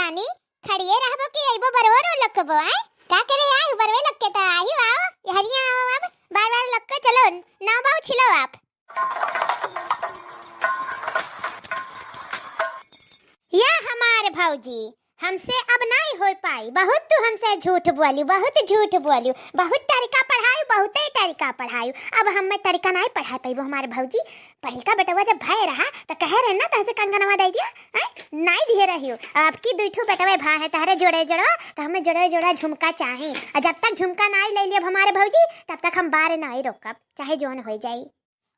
रानी खड़िए रहबो कि अइबो बरोबर लकबो आय का करे आय बरवे लक्के त आही आओ हरिया आओ अब बार-बार लक्के चलो ना बाऊ छिलो आप। या हमारे भौजी हमसे अब नहीं हो पाई, बहुत तू हमसे झूठ बोली, बहुत झूठ बोली, बहुत तरीका पढ़ाई, बहुत ही तरीका पढ़ाई। अब हम में तरीका नहीं पढ़ा पाइबो हमारे भौजी। पहलका बेटवा जब भय रहा तो कह रहे ना तहसे कनकनवा दे दिया नहीं दिए रही। अब की दुठो बेटवा भा है तारे जोड़े जोड़वा तो हमें जोड़े जोड़ा झुमका चाहिए, और जब तक झुमका नहीं ले लिया हमारे भौजी तब तक हम बार नहीं रोकब चाहे जोन हो जाए।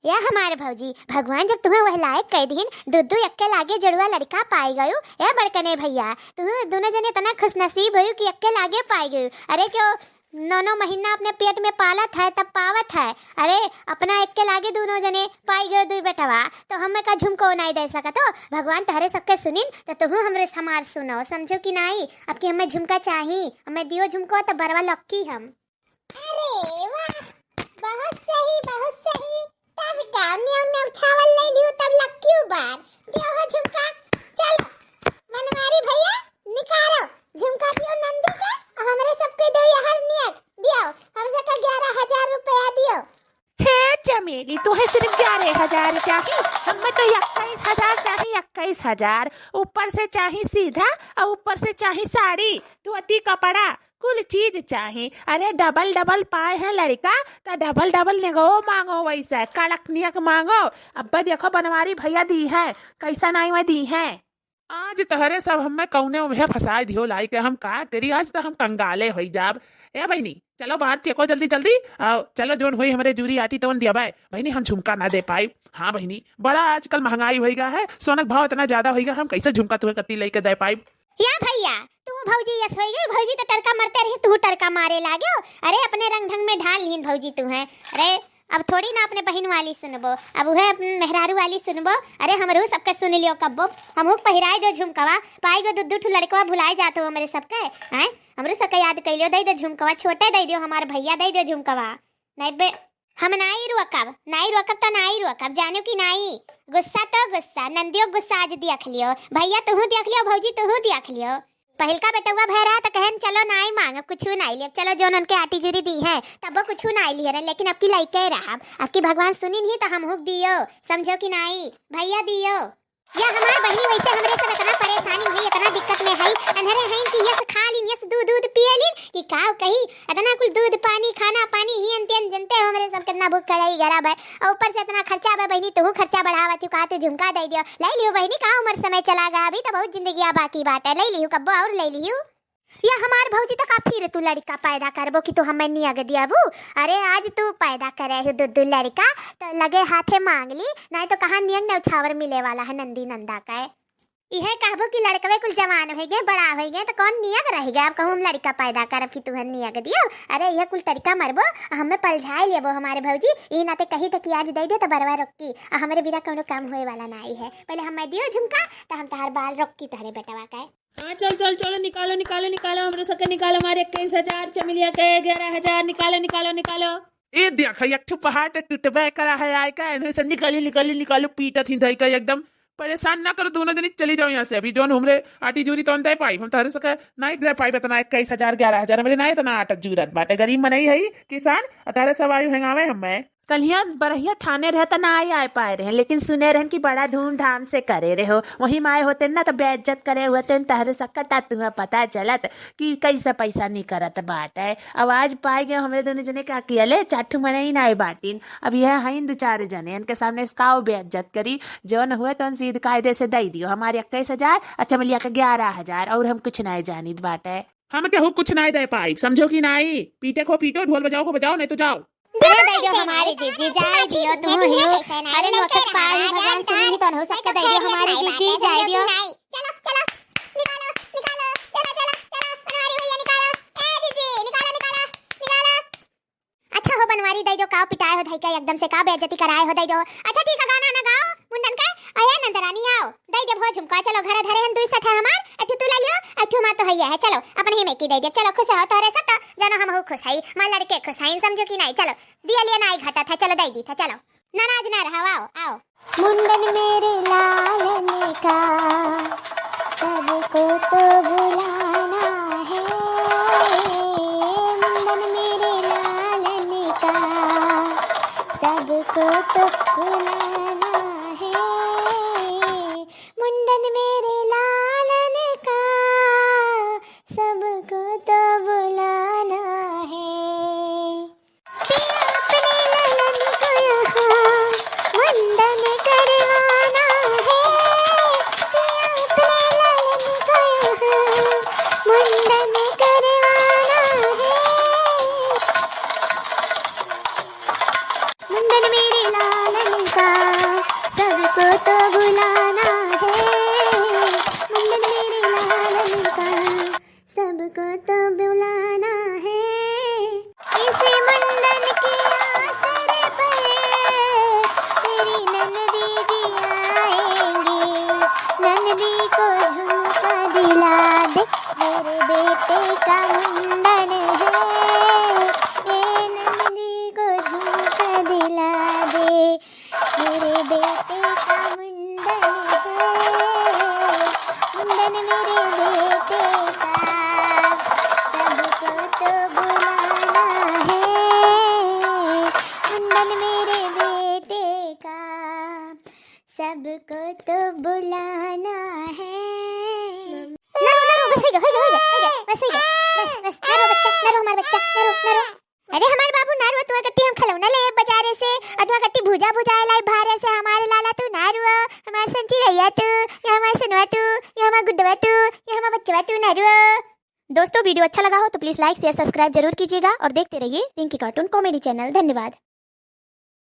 या हमारे भौजी भगवान जब तुम्हें वह लायक कह दीन दुद्दू अक्के लागे जड़ुआ लड़का पाई गयो। या बड़कने भैया तुम दोनों जने इतना खुश नसीब हो कि अक्के लागे पाई गयो। अरे क्यों 9 महीना अपने पेट में पालत है तब पावत है। अरे अपना अक्के लागे दोनों जने पाई गयो दुई बेटवा तो हमें का झुमको नहीं दे सका तो भगवान तहरे सबके सुनिन तो तुम हमरे हमार सुनो समझो कि नहीं। अब कि हमें झुमका चाहिए, हमें दियो झुमको तो बरवा लक्की हम। अरे वाह बहुत सही बहुत सही। तब काम में छावल ले लियो तब लक्की बार दियो हो झुमका। चलो मनवारी भैया निकालो झुमका दियो नंदी के और हमरे सबके दो हर नियत दियो हम सबका 11,000 रुपया दियो। हे चमेली तुम्हें सिर्फ 11,000 चाहिए, हमें तो 21,000 चाहिए। 21,000 ऊपर से चाहिए सीधा और ऊपर से चाहिए साड़ी धोती कपड़ा कुल चीज चाहिए। अरे डबल डबल पाए हैं लड़का तो डबल डबल नेगो मांगो, वैसा कड़क नियक मांगो। अब देखो बनवारी भैया दी है कैसा नहीं में दी है। आज तहरे सब हमें कौने में फंसाए दियो लाई के हम का करी। आज तो हम कंगाले हो जाब। ए बहनी चलो बाहर चेको जल्दी जल्दी आओ चलो जोन हुई हमारे जूरी आटी तो दिया भाई बहनी हम झुमका ना दे पाई। हाँ बहनी बड़ा आजकल महंगाई होएगा है, सोना भाव इतना ज्यादा होएगा, हम कैसे झुमका तुम्हें कत्ती लेके दे पाई। या भैया तू भौजी यस हो गई भौजी तो टरका मरते रही तू टरका मारे लागो। अरे अपने रंग ढंग में ढाल लीन भौजी तू है। अरे अब थोड़ी ना अपने बहन वाली सुनबो, अब वह अपने मेहरारू वाली सुनबो। अरे हमरो सबके सुन लियो कब्बो हमहु पहिराई दो झुमकवा पाई गो दुद्दू ठु लड़कवा भुलाए जातो हमरे सबके हैं। हमरो सबके याद कइलियो दे दो झुमकवा छोटे दे दियो हमार भैया दे दो झुमकवा। नहीं बे हम नहीं रुकब तो नहीं रुकब जानो कि नहीं। गुस्सा तो गुस्सा नंदियो गुस्सा आज देख लियो भैया तुहू देख लियो भौजी तुहू देख लियो। पहलका बेटवा भय रहा तो कहन चलो नहीं मांग कुछ नहीं ले चलो जो उनके आटी जुरी दी है तब वो कुछ नहीं लिए रहे, लेकिन अब की लइके रहा अब की भगवान सुनी नहीं तो हम हुक दियो समझो कि नहीं भैया दियो। या हमार बहनी वैसे हमरे सब इतना परेशानी हुई इतना दिक्कत में है अंधेरे हैं कि यस खा लीन यस दूध दूध पिए लीन कि का कहीं इतना कुल दूध पानी खाना पानी ही अंतिम जनते हो हमरे सब कितना भूख कड़ाई गराब है और ऊपर से इतना खर्चा है बहनी तू खर्चा बढ़ावत का तो झुमका दे दियो ले लियो बहनी का उम्र समय चला गया अभी तो बहुत जिंदगी बाकी बात है ले लियो कब्बो और ले लियो। या हमार भौजी तो फिर तू लड़का पैदा करबो कि तू हमें नहीं अग दियाबू। अरे आज तू पैदा करे हो दुद्दू लड़का तो लगे हाथे मांग ली नहीं तो कहाँ नियंग नौछावर मिले वाला है नंदी नंदा का है। यह कहबो कि लड़कवे कुल जवान हो गए बड़ा हो गए तो कौन नियग रह गया। अब कहूँ लड़का पैदा करब कि तुहर नियग दियो। अरे यह कुल तरीका मरबो हमें पलझाए लेबो हमारे भौजी ई नाते कही तक आज दे दे तो बरवा रोकी हमारे बिना कोनो काम होए वाला नहीं है। पहले हमें दियो झुमका तो हम तहर बाल रोकी तहरे बेटवा का। हाँ चल चल चलो निकालो निकालो निकालो हमरे सबके निकालो हमारे 21,000 चमेलिया के 11,000 निकालो निकालो निकालो। ए देख एक ठो पहाड़ टूटबे करा है आय का एने से निकाली पीटा थी धई का एकदम परेशान ना करो दोनों दिन चली जाओ यहाँ से। अभी जोन हमरे आटी जूरी तो दे पाई हम तारे सके नहीं दे पाई बतना 21,000 11,000 मेरे नहीं तना आटा जूरत बाटे गरीब मनई है किसान तारे सब आयु हैंगावे हमें कलिया बरहिया ठाने रहे तो ना आए पाए रहे लेकिन सुने रहे कि बड़ा धूमधाम से करे रहे हो वही माए होते ना तो बेइज्जत करे हुए तहरे सकता तुम्हें पता चलत कि कैसे पैसा नहीं करत बाट है। अब आज पाए गए हमारे दोनों जने क्या किया ले चाठू मने ही ना बाटीन। अब यह है 2-4 जने इनके सामने इसका बेइज्जत करी जो न हुए तो सीध कायदे से दे दियो हमारे 21,000 अच्छा मिलिया के 11,000 और हम कुछ नहीं जानी बाट है। हम क्या कुछ नहीं दे पाई समझो कि नहीं। पीटे को पीटो ढोल बजाओ को बजाओ नहीं तो जाओ। अरे दइयो हमारी जीजी जाए दियो तुम हियो। अरे वक्त पाई भगवान सुनी तो हो सकता दइयो हमारी जीजी जाए दियो। चलो चलो निकालो निकालो चलो चलो चलो बनवारी भैया निकालो ए जीजी निकालो निकालो निकालो। अच्छा हो बनवारी दइयो का पिटाए हो धई का एकदम से का बेइज्जती कराए हो दइयो। अच्छा ठीक है गाना ना गाओ मुंडन का आया नंदरानी आओ दई दे भो झुमका चलो घर धरे हम 2 सठ हमार अठू तू ले लियो अठू मार तो हैया है चलो अपन ही में की दई दे चलो खुश हो तोरे सब जानो हम हो खुश है मां लड़के खुश है समझो कि नहीं। चलो दिया लिया नहीं घटा था चलो दई दी था चलो नाराज ना रहो आओ आओ। मुंडन मेरे लाल ने का सबको तो तो बुलाना है, मुंडन मेरे लालन का सबको तो बुलाना है। पिया अपने ललन को यहाँ मुंडन करवाना है, पिया अपने ललन को यहाँ मुंडन करवाना है। मुंडन मेरे लालन का सबको तो बुलाना है, मुंडन मेरे लालन का सबको तो बुलाना है। इस मुंडन के असर पर तेरी ननदी जी आएंगी, ननदी को झुमका दिला दे, मेरे बेटे का मुंडन है, ए नंदी को झुमका दिला दे, मेरे बेटे का मुंडन है, मुंडन मेरे बेटे का सबको तो बुलाना है, मुंडन मेरे बेटे का सबको तो बुलाना है। बस हो गया बस ना रो बच्चा, ना रो हमारा बच्चा, ना रो। अरे हमारे बाबू ना रो, तू कत्ती हम खिलौना ले बाजारे से, अथवा कत्ती भूजा लाई भारे से, हमारे लाला तू ना रो, हमारे संची रैया तू, या हमारे सुनवा तू, या हमारा गुड्डवा तू, या हमारा बच्चवा तू, ना रो। दोस्तों वीडियो अच्छा लगा हो तो प्लीज लाइक शेयर सब्सक्राइब जरूर कीजिएगा और देखते रहिए रिंकी कार्टून कॉमेडी चैनल। धन्यवाद।